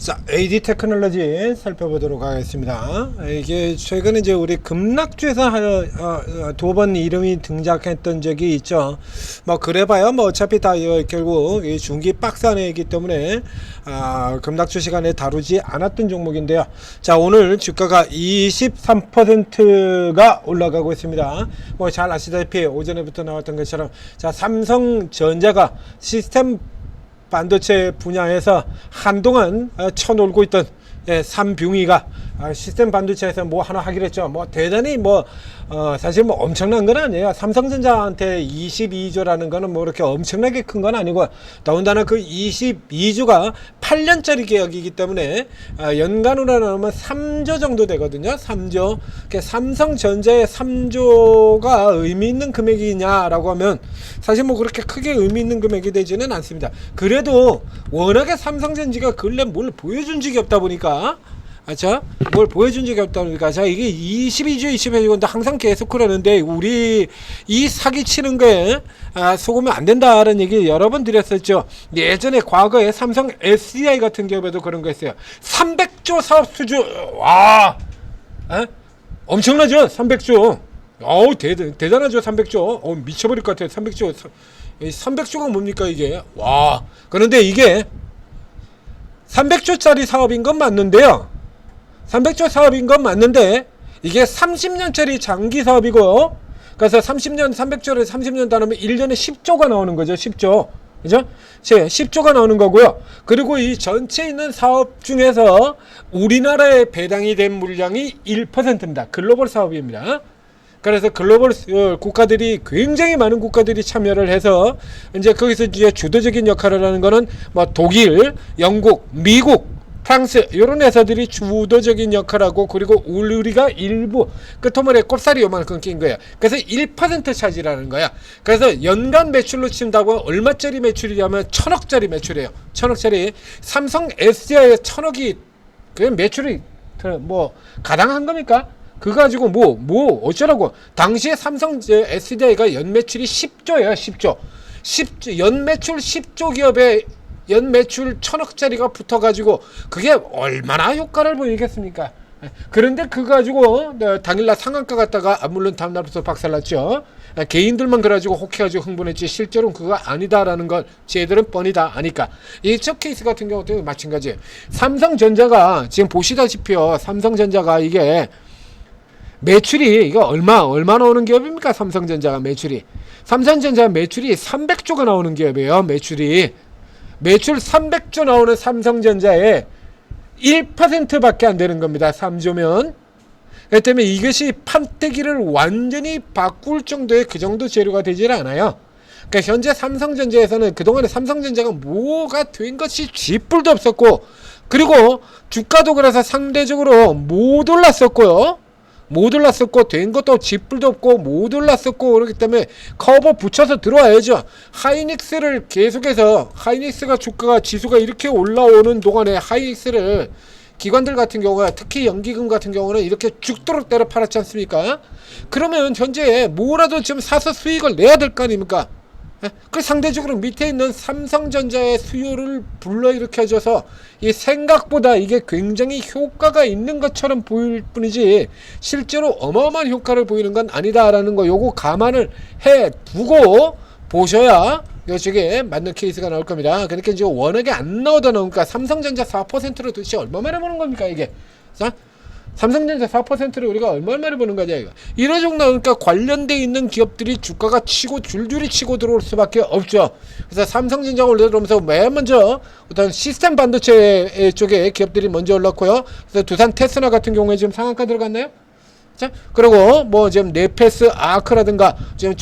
자, AD 테크놀로지 살펴보도록 하겠습니다. 이게 최근에 이제 우리 급락주에서 두 번 이름이 등장했던 적이 있죠. 뭐 그래봐야 뭐 어차피 다 결국 이 중기 박스 안에 있기 때문에 급락주 시간에 다루지 않았던 종목인데요. 자, 오늘 주가가 23%가 올라가고 있습니다. 뭐 잘 아시다시피 오전에부터 나왔던 것처럼 자, 삼성전자가 시스템 반도체 분야에서 한동안 쳐놀고 있던 삼붕이가 시스템 반도체에서 뭐 하나 하기로 했죠. 뭐 대단히 사실 뭐 엄청난 건 아니에요. 삼성전자한테 22조라는 거는 뭐 이렇게 엄청나게 큰 건 아니고, 더군다나 그 22조가 8년짜리 계약이기 때문에 연간으로 나오면 3조 정도 되거든요. 3조. 삼성전자의 3조가 의미 있는 금액이냐라고 하면 사실 뭐 그렇게 크게 의미 있는 금액이 되지는 않습니다. 그래도 워낙에 삼성전자가 근래 뭘 보여준 적이 없다 보니까, 자, 뭘 보여준 적이 없다 보니까, 자, 이게 22조, 22조인데 항상 계속 그러는데, 우리 이 사기치는 거에 속으면 안 된다라는 얘기 여러 번 드렸었죠. 예전에 과거에 삼성 SDI 같은 기업에도 그런 거 했어요. 300조 사업 수주, 와, 엄청나죠? 300조. 어우, 대단하죠? 300조. 미쳐버릴 것 같아요. 300조. 300조가 뭡니까, 이게? 와. 그런데 이게 300조짜리 사업인 건 맞는데요. 300조 사업인 건 맞는데 이게 30년짜리 장기 사업이고, 그래서 30년 300조를 30년 따르면 1년에 10조가 나오는 거죠. 10조. 그죠? 10조가 나오는 거고요. 그리고 이 전체 있는 사업 중에서 우리나라에 배당이 된 물량이 1%입니다. 글로벌 사업입니다. 그래서 글로벌 국가들이 굉장히 많은 국가들이 참여를 해서 이제 거기서 이제 주도적인 역할을 하는 거는 뭐 독일, 영국, 미국, 프랑스 이런 회사들이 주도적인 역할하고, 그리고 우리가 일부 끝머리에 꼽살이 요만큼 낀 거야. 그래서 1% 차지라는 거야. 그래서 연간 매출로 친다고 얼마짜리 매출이냐면 1000억짜리 매출이에요. 1000억짜리. 삼성 SDI의 1000억이 그냥 매출이 뭐 가당한 겁니까? 그거 가지고 뭐 어쩌라고. 당시에 삼성 SDI가 연매출이 10조예요. 10조. 연매출 10조 기업에 연매출 1000억짜리가 붙어가지고 그게 얼마나 효과를 보이겠습니까? 그런데 그거 가지고 당일날 상한가 갔다가, 물론 다음날부터 박살났죠. 개인들만 그래가지고 혹해가지고 흥분했지, 실제로는 그거 아니다라는 걸 쟤들은 뻔히다 아니까. 이첫 케이스 같은 경우도 마찬가지예요. 삼성전자가 지금 보시다시피요, 삼성전자가 이게 매출이 이거 얼마 나오는 기업입니까? 삼성전자가 매출이 300조가 나오는 기업이에요. 매출 300조 나오는 삼성전자에 1%밖에 안 되는 겁니다. 3조면. 그렇기 때문에 이것이 판때기를 완전히 바꿀 정도의 그 정도 재료가 되질 않아요. 그러니까 현재 삼성전자에서는 그동안에 삼성전자가 뭐가 된 것이 쥐뿔도 없었고, 그리고 주가도 그래서 상대적으로 못 올랐었고요. 된 것도 쥐뿔도 없고 못 올랐었고, 그렇기 때문에 커버 붙여서 들어와야죠. 하이닉스를 계속해서, 하이닉스가 주가가 지수가 이렇게 올라오는 동안에 하이닉스를 기관들 같은 경우가, 특히 연기금 같은 경우는 이렇게 죽도록 때려 팔았지 않습니까? 그러면 현재 뭐라도 지금 사서 수익을 내야 될 거 아닙니까? 그 상대적으로 밑에 있는 삼성전자의 수요를 불러일으켜줘서 이 생각보다 이게 굉장히 효과가 있는 것처럼 보일 뿐이지 실제로 어마어마한 효과를 보이는 건 아니다라는 거, 요거 감안을 해 두고 보셔야 이쪽에 맞는 케이스가 나올 겁니다. 그러니까 이제 워낙에 안 나오다 나오니까 삼성전자 4%로 도대체 얼마만에 보는 겁니까 이게? 자, 삼성전자 4%를 우리가 얼마만에 보는 거냐 이거. 이러종 나오니까 관련돼 있는 기업들이 주가가 줄줄이 치고 들어올 수밖에 없죠. 그래서 삼성전자가 올라오면서 맨 먼저 어떤 시스템 반도체 쪽에 기업들이 먼저 올랐고요. 그래서 두산 테스나 같은 경우에 지금 상한가 들어갔나요? 자, 그리고 뭐 지금 네페스 아크라든가 지금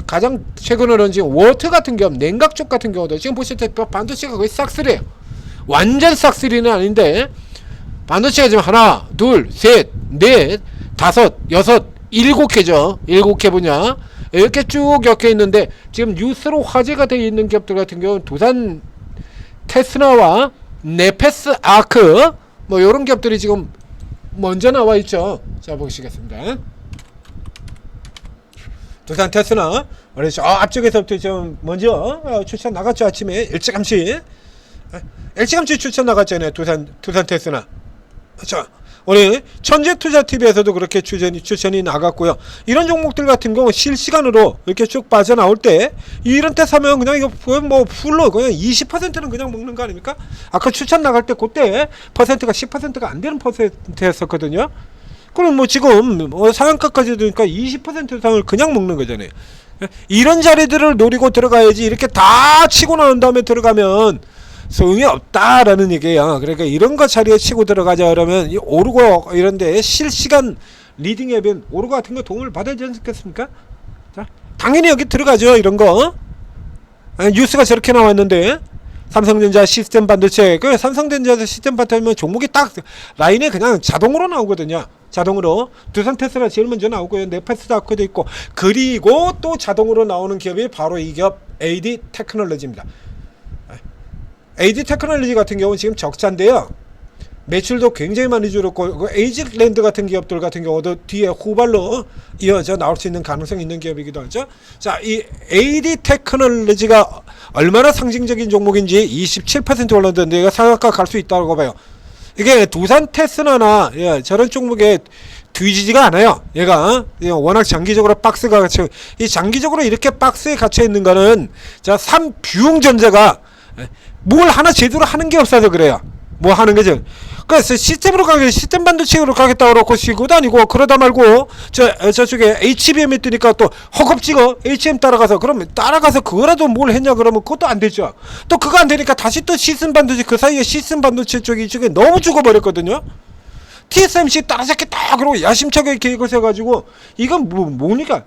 가장 최근으로는 지금 워트 같은 기업, 냉각 쪽 같은 경우도 지금 보시다시피 반도체가 거의 싹쓸이에요. 완전 싹쓸이는 아닌데 반도체가 지금 하나, 둘, 셋, 넷, 다섯, 여섯, 7개죠. 7개 분야. 이렇게 쭉 엮여 있는데, 지금 뉴스로 화제가 되어 있는 기업들 같은 경우는 두산 테스나와 네페스 아크, 뭐, 요런 기업들이 지금 먼저 나와 있죠. 자, 보시겠습니다. 두산 테스나. 앞쪽에서부터 좀 먼저 출산 나갔죠. 아침에 일찌감치. 일찌감치 추천 나갔잖아요. 두산 테스나. 자, 우리 천재투자TV에서도 그렇게 추천이 나갔고요. 이런 종목들 같은 경우 실시간으로 이렇게 쭉 빠져나올 때 이런 때 사면 그냥 이거 뭐 풀로 그냥 20%는 그냥 먹는 거 아닙니까? 아까 추천 나갈 때 그때 퍼센트가 10%가 안 되는 퍼센트였었거든요. 그럼 뭐 지금 상한가까지 되니까 20% 이상을 그냥 먹는 거잖아요. 이런 자리들을 노리고 들어가야지 이렇게 다 치고 나온 다음에 들어가면 소용이 없다라는 얘기예요. 그러니까 이런 거 자리에 치고 들어가자 그러면 이 오르고 이런데 실시간 리딩 앱은 오르고 같은 거 도움을 받아야 되지 않겠습니까? 자, 당연히 여기 들어가죠. 이런 거. 뉴스가 저렇게 나왔는데 삼성전자 시스템 반도체, 그 삼성전자 시스템 반도체 종목이 딱 라인에 그냥 자동으로 나오거든요. 자동으로 두산 테스라 제일 먼저 나오고요. 네페스다크도 있고, 그리고 또 자동으로 나오는 기업이 바로 이 기업 AD 테크놀로지입니다. AD 테크놀로지 같은 경우는 지금 적자인데요. 매출도 굉장히 많이 줄었고, 에이직랜드 같은 기업들 같은 경우도 뒤에 후발로 이어져 나올 수 있는 가능성이 있는 기업이기도 하죠. 자, 이 AD 테크놀로지가 얼마나 상징적인 종목인지 27% 올랐는데 이거 상한가 갈 수 있다고 봐요. 이게 두산 테스나나 저런 종목에 뒤지지가 않아요. 얘가 워낙 장기적으로 박스가 갇혀, 이 장기적으로 이렇게 박스에 갇혀 있는 거는 자, 삼뷰응전자가 뭘 하나 제대로 하는 게 없어서 그래요. 뭐 하는 거죠. 그래서 시스템으로 가게, 시스템 반도체로 가겠다 그러고 시고 다니고 그러다 말고 저쪽에 HBM이 뜨니까 또 허겁지겁 HBM 따라가서, 그러면 따라가서 그거라도 뭘 했냐 그러면 그것도 안 되죠. 또 그거 안 되니까 다시 또 시스템 반도체, 그 사이에 시스템 반도체 쪽이 이쪽에 너무 죽어버렸거든요. TSMC 따라잡겠다 그러고 야심차게 계획을 세가지고 이건 뭡니까?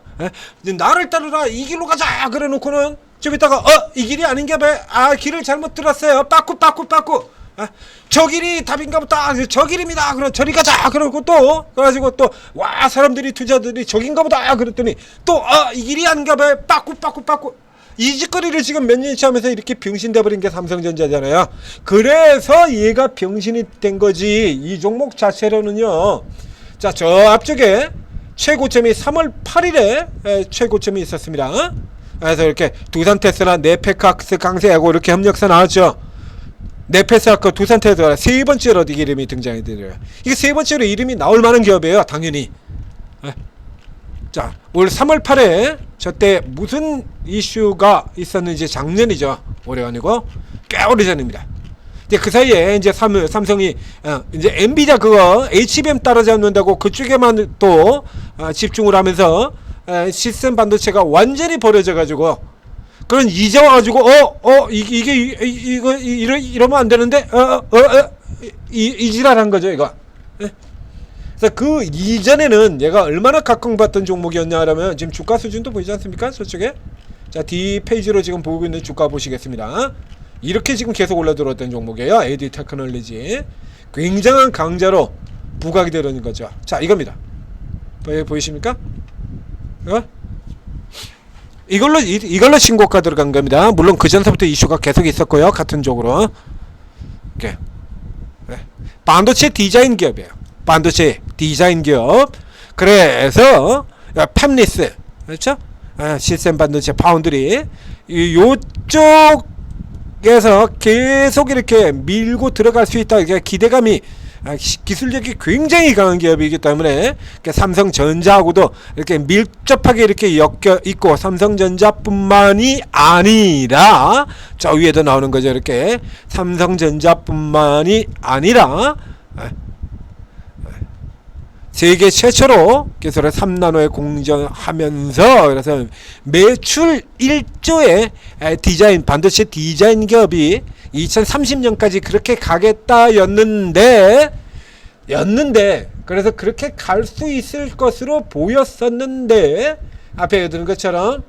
나를 따르라 이 길로 가자 그래 놓고는 좀 이따가 이 길이 아닌가 봐. 길을 잘못 들었어요. 빠꾸 저 길이 답인가 보다. 저 길입니다. 그럼 저리 가자. 그러고 또 그래가지고 또 와 사람들이 투자들이 저긴가 보다. 그랬더니 또 이 길이 아닌가 봐. 빠꾸 이 짓거리를 지금 몇 년치 하면서 이렇게 병신돼 버린 게 삼성전자잖아요. 그래서 얘가 병신이 된 거지. 이 종목 자체로는요. 자, 저 앞쪽에 최고점이 3월 8일에 최고점이 있었습니다. 그래서 이렇게 두산 테스나 네페카스 강세하고 이렇게 협력사 나왔죠. 네페스하고 두산 테스나 세 번째로 이름이 등장해 드려요. 이게 세 번째로 이름이 나올 만한 기업이에요. 당연히. 자, 올 3월 8일 저때 무슨 이슈가 있었는지 작년이죠. 올해 아니고 꽤 오래전입니다. 이제 그 사이에 이제 삼성이 이제 엔비디아 그거 HBM 따라잡는다고 그쪽에만 또 집중을 하면서 시스템 반도체가 완전히 버려져 가지고, 그런 이제 와가지고 이거 이러면 안 되는데 이 지랄한 거죠 이거. 그래서 그 이전에는 얘가 얼마나 각광받던 종목이었냐 하면 지금 주가 수준도 보이지 않습니까? 저쪽에. 자, D 페이지로 지금 보고 있는 주가 보시겠습니다. 이렇게 지금 계속 올라들었던 종목이에요. AD 테크놀로지. 굉장한 강자로 부각이 되는 거죠. 자, 이겁니다. 보이십니까? 이걸로 신고가 들어간 겁니다. 물론 그 전서부터 이슈가 계속 있었고요. 같은 쪽으로. 이렇게. 반도체 디자인 기업이에요. 반도체 디자인 기업. 그래서 팹리스, 그렇죠? 시스템 반도체 파운드리 요쪽에서 계속 이렇게 밀고 들어갈 수 있다. 이게 기대감이, 기술력이 굉장히 강한 기업이기 때문에 삼성전자하고도 이렇게 밀접하게 이렇게 엮여 있고, 삼성전자뿐만이 아니라 저 위에도 나오는 거죠. 이렇게 삼성전자뿐만이 아니라 세계 최초로 기술을 3나노에 공정하면서, 그래서 매출 1조의 디자인, 반도체 디자인 기업이 2030년까지 그렇게 가겠다였는데, 그래서 그렇게 갈 수 있을 것으로 보였었는데, 앞에 들은 것처럼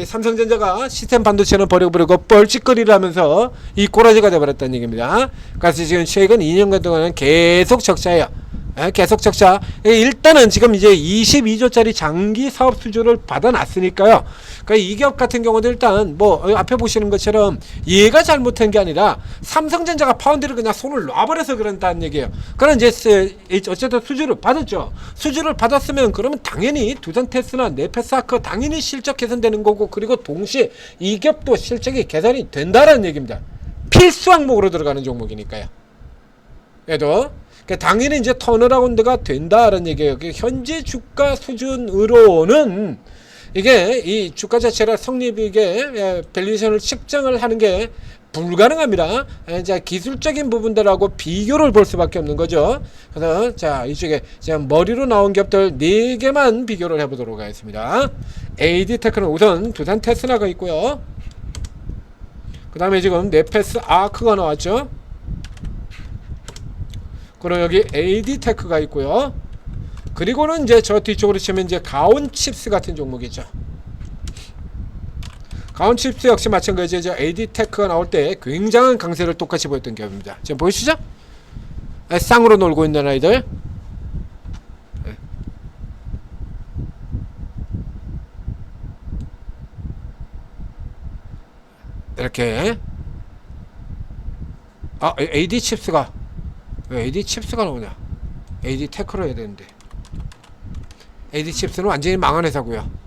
삼성전자가 시스템 반도체는 버려버리고 뻘짓거리라면서 이 꼬라지가 돼버렸다는 얘기입니다. 그래서 지금 최근 2년간 동안은 계속 적자예요. 계속 적자. 일단은 지금 이제 22조짜리 장기 사업 수주를 받아놨으니까요. 그러니까 이 기업 같은 경우도 일단 뭐 앞에 보시는 것처럼 얘가 잘못한 게 아니라 삼성전자가 파운드를 그냥 손을 놔버려서 그런다는 얘기예요. 그런 이제 어쨌든 수주를 받았죠. 수주를 받았으면 그러면 당연히 두산 테스나 네페스아크 당연히 실적 개선되는 거고, 그리고 동시에 이 기업도 실적이 개선이 된다라는 얘기입니다. 필수 항목으로 들어가는 종목이니까요. 그래도 당연히 이제 턴어라운드가 된다라는 얘기예요. 현재 주가 수준으로는 이게 이 주가 자체가 성립이 이게 밸류에이션을 측정을 하는 게 불가능합니다. 이제 기술적인 부분들하고 비교를 볼 수밖에 없는 거죠. 그래서 자, 이쪽에 지금 머리로 나온 기업들 4개만 비교를 해보도록 하겠습니다. AD테크는 우선 두산 테스나가 있고요. 그 다음에 지금 네페스 아크가 나왔죠. 그리고 여기 AD테크가 있고요. 그리고는 이제 저 뒤쪽으로 치면 이제 가온칩스 같은 종목이죠. 가온칩스 역시 마찬가지죠. AD테크가 나올 때 굉장한 강세를 똑같이 보였던 기업입니다. 지금 보이시죠? 쌍으로 놀고 있는 아이들. 이렇게. AD칩스가 왜 AD칩스가 나오냐? AD테크로 해야 되는데. AD칩스는 완전히 망한 회사고요.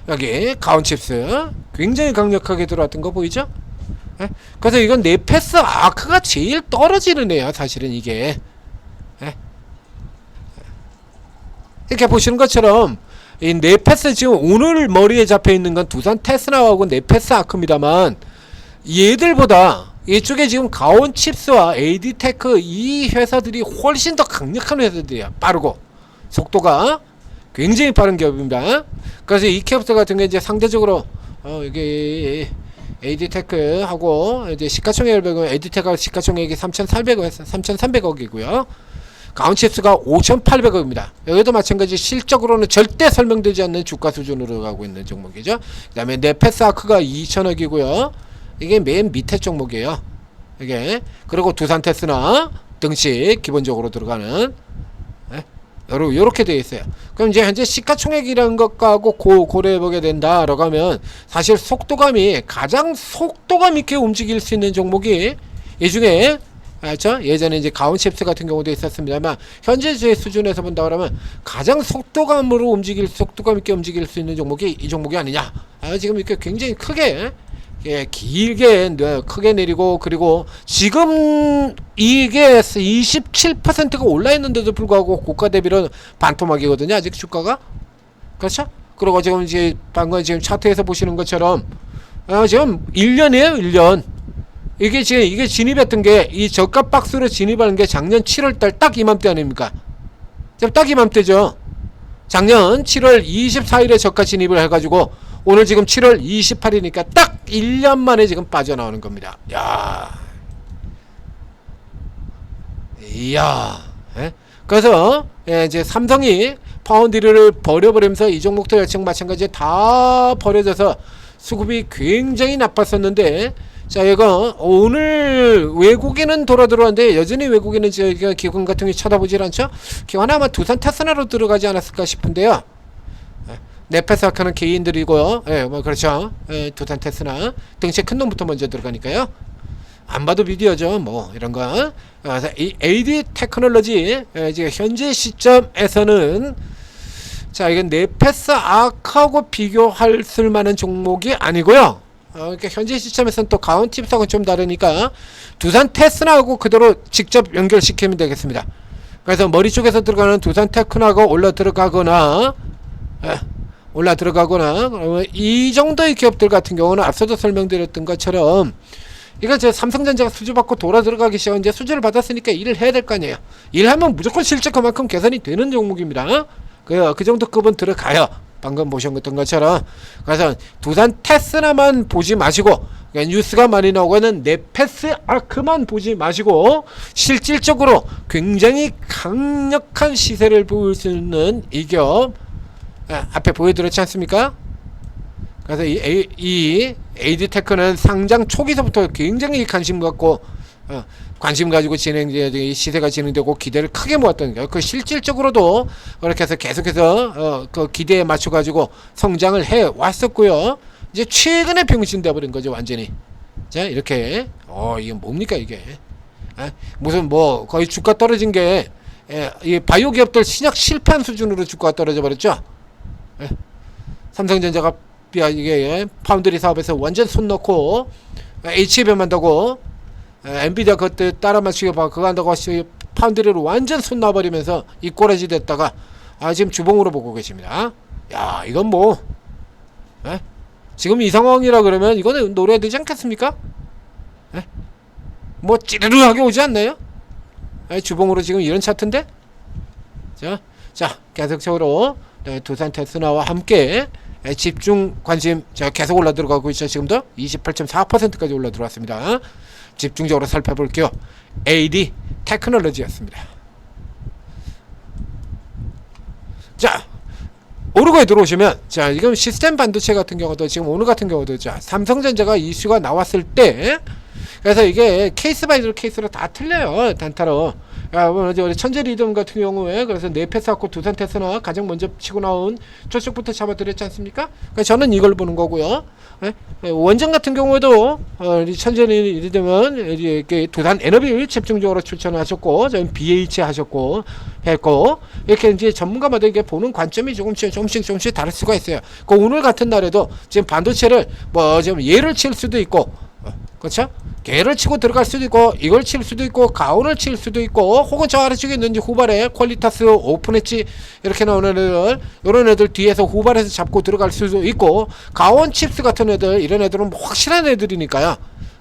여기 가온칩스 굉장히 강력하게 들어왔던 거 보이죠? 예? 그래서 이건 네페스 아크가 제일 떨어지는 애야 사실은 이게. 예? 이렇게 보시는 것처럼 이 네페스 지금 오늘 머리에 잡혀 있는 건 두산 테스나하고 네페스 아크입니다만 얘들보다 이쪽에 지금 가온칩스와 AD테크 이 회사들이 훨씬 더 강력한 회사들이야. 빠르고 속도가 굉장히 빠른 기업입니다. 그래서 이 기업들 같은 게 이제 상대적으로 여기 AD테크하고 이제 시가총액을 보면 AD테크가 시가총액이 3,300억이고요. 가온칩스가 5,800억입니다. 여기도 마찬가지 실적으로는 절대 설명되지 않는 주가 수준으로 가고 있는 종목이죠. 그 다음에 네페스 아크가 2,000억이고요. 이게 맨 밑에 종목이에요. 이게 그리고 두산 테스나 등식 기본적으로 들어가는 요렇게 되어 있어요. 그럼 이제 현재 시가총액이라는 것하고 고려해보게 된다라고 하면 사실 가장 속도감 있게 움직일 수 있는 종목이 이 중에 그렇죠? 예전에 이제 가온칩스 같은 경우도 있었습니다만 현재 제 수준에서 본다 그러면 가장 속도감 있게 움직일 수 있는 종목이 이 종목이 아니냐. 지금 이렇게 굉장히 크게 길게 크게 내리고 그리고 지금 이게 27%가 올라 있는데도 불구하고 고가 대비로 반토막이거든요. 아직 주가가. 그렇죠? 그리고 지금 이제 방금 지금 차트에서 보시는 것처럼 지금 1년이에요. 1년. 이게 진입했던 게 이 저가 박스로 진입하는 게 작년 7월달 딱 이맘때 아닙니까? 지금 딱 이맘때죠. 작년 7월 24일에 저가 진입을 해가지고 오늘 지금 7월 28일이니까 딱 1년 만에 지금 빠져나오는 겁니다. 이야. 그래서 이제 삼성이 파운드를 버려버리면서 이 종목도 역시 마찬가지에 다 버려져서 수급이 굉장히 나빴었는데 자, 이거 오늘 외국인은 돌아 들어왔는데 여전히 외국인은 저희가 기관 같은 게 쳐다보질 않죠? 기관은 아마 두산 테스나로 들어가지 않았을까 싶은데요. 네페스 아크는 개인들이고요. 뭐 그렇죠. 두산 테스나 등치 큰 놈부터 먼저 들어가니까요. 안 봐도 비디오죠. 뭐 이런 거. 그래서 이 AD 테크놀로지 지금 현재 시점에서는 자, 이건 네페스 아크하고 비교할 만한 종목이 아니고요. 그러니까 현재 시점에서는 또 가온칩스하고 좀 다르니까 두산 테스나하고 그대로 직접 연결시키면 되겠습니다. 그래서 머리 쪽에서 들어가는 두산 테크나하고 올라 들어가거나 그러면 이 정도의 기업들 같은 경우는 앞서도 설명드렸던 것처럼 이건 제 삼성전자가 수주 받고 돌아 들어가기 시작한 이제 수주를 받았으니까 일을 해야 될 거 아니에요. 일하면 무조건 실적 그만큼 개선이 되는 종목입니다. 그 정도 급은 들어가요. 방금 보셨던 것처럼. 그래서 두산 테스나만 보지 마시고 뉴스가 많이 나오고 있는 네페스 아크만 보지 마시고 실질적으로 굉장히 강력한 시세를 보일 수 있는 이 기업 앞에 보여드렸지 않습니까? 그래서 이 AD테크는 상장 초기서부터 굉장히 관심 가지고 시세가 진행되고 기대를 크게 모았던 거예요. 그 실질적으로도 그렇게 해서 계속해서 그 기대에 맞춰 가지고 성장을 해 왔었고요. 이제 최근에 병신돼 버린 거죠, 완전히. 자, 이렇게 이게 뭡니까 이게? 무슨 뭐 거의 주가 떨어진 게 이 바이오 기업들 신약 실패한 수준으로 주가가 떨어져 버렸죠. 삼성전자가 이게 파운드리 사업에서 완전 손 넣고 HBM 한다고 엔비디아 그때 따라 맞추게 봐 그거 한다고 파운드리로 완전 손 놔버리면서 이 꼬라지 됐다가 지금 주봉으로 보고 계십니다. 야 이건 뭐 지금 이 상황이라 그러면 이거는 노려야 되지 않겠습니까? 뭐 찌르르하게 오지 않나요? 주봉으로 지금 이런 차트인데 자 계속적으로 두산 테스나와 함께 집중 관심 계속 올라 들어가고 있죠. 지금도 28.4%까지 올라 들어왔습니다. 집중적으로 살펴볼게요. AD 테크놀로지였습니다. 자 오르고에 들어오시면 자 지금 시스템 반도체 같은 경우도 지금 오늘 같은 경우도 자 삼성전자가 이슈가 나왔을 때 그래서 이게 케이스 바이 케이스로 다 틀려요. 단타로 우리 천재 리듬 같은 경우에 그래서 네페스하고 두산 테스나 가장 먼저 치고 나온 저쪽부터 잡아드렸지 않습니까? 그러니까 저는 이걸 보는 거고요. 원전 같은 경우에도 우리 천재 리듬은 이렇게 두산 에너비 집중적으로 추천하셨고 저는 BH 하셨고 했고 이렇게 이제 전문가마다 이게 보는 관점이 조금씩 다를 수가 있어요. 그 오늘 같은 날에도 지금 반도체를 뭐 좀 예를 칠 수도 있고 그렇죠? 개를 치고 들어갈 수도 있고 이걸 칠 수도 있고 가온을 칠 수도 있고 혹은 저 아래쪽에 있는지 후발에 퀄리타스 오픈엣지 이렇게 나오는 애들 이런 애들 뒤에서 후발에서 잡고 들어갈 수도 있고 가온 칩스 같은 애들 이런 애들은 뭐 확실한 애들이니까요.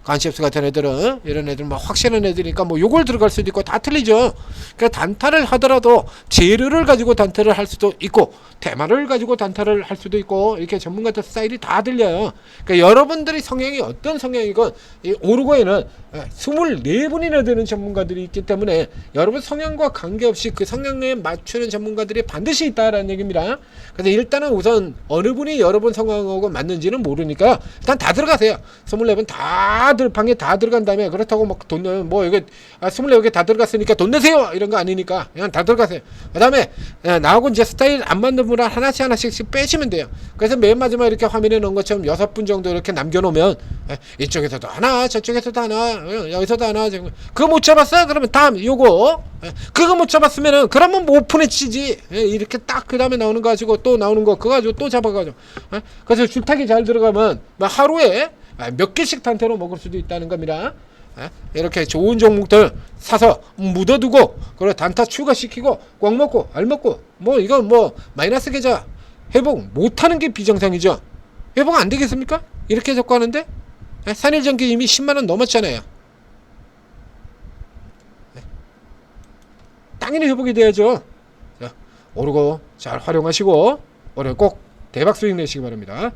간칩스 같은 애들은 이런 애들은 뭐 확실한 애들이니까 뭐 요걸 들어갈 수도 있고 다 틀리죠. 그러니까 단타를 하더라도 재료를 가지고 단타를 할 수도 있고 테마를 가지고 단타를 할 수도 있고 이렇게 전문가들 스타일이 다 들려요. 그러니까 여러분들이 성향이 어떤 성향이건 이 오르고에는 24분이나 되는 전문가들이 있기 때문에 여러분 성향과 관계없이 그 성향에 맞추는 전문가들이 반드시 있다라는 얘기입니다. 그래서 일단은 우선 어느 분이 여러분 성향하고 맞는지는 모르니까 일단 다 들어가세요. 24분 다들 방에 다 들어간 다음에 그렇다고 막 돈 내면 뭐 이게 24개 다 들어갔으니까 돈 내세요 이런 거 아니니까 그냥 다 들어가세요. 그 다음에 나하고 이제 스타일 안 맞는 분을 하나씩 빼시면 돼요. 그래서 맨 마지막에 이렇게 화면에 넣은 것처럼 6분 정도 이렇게 남겨놓으면 이쪽에서도 하나 저쪽에서도 하나 여기서도 하나 그거 못 잡았어? 그러면 다음 요거 그거 못 잡았으면은 그러면 뭐 오픈에 치지 이렇게 딱 그 다음에 나오는 거 가지고 또 나오는 거 그거 가지고 또 잡아가지고 그래서 줄타기 잘 들어가면 막 하루에 몇 개씩 단테로 먹을 수도 있다는 겁니다. 이렇게 좋은 종목들 사서 묻어두고 그리고 단타 추가시키고 꽉 먹고 알 먹고 뭐 이건 뭐 마이너스 계좌 회복 못하는 게 비정상이죠. 회복 안 되겠습니까? 이렇게 잡고 하는데 산일전기 이미 10만원 넘었잖아요. 당연히 회복이 돼야죠. 자, 오르고 잘 활용하시고 올해 꼭 대박 수익 내시기 바랍니다.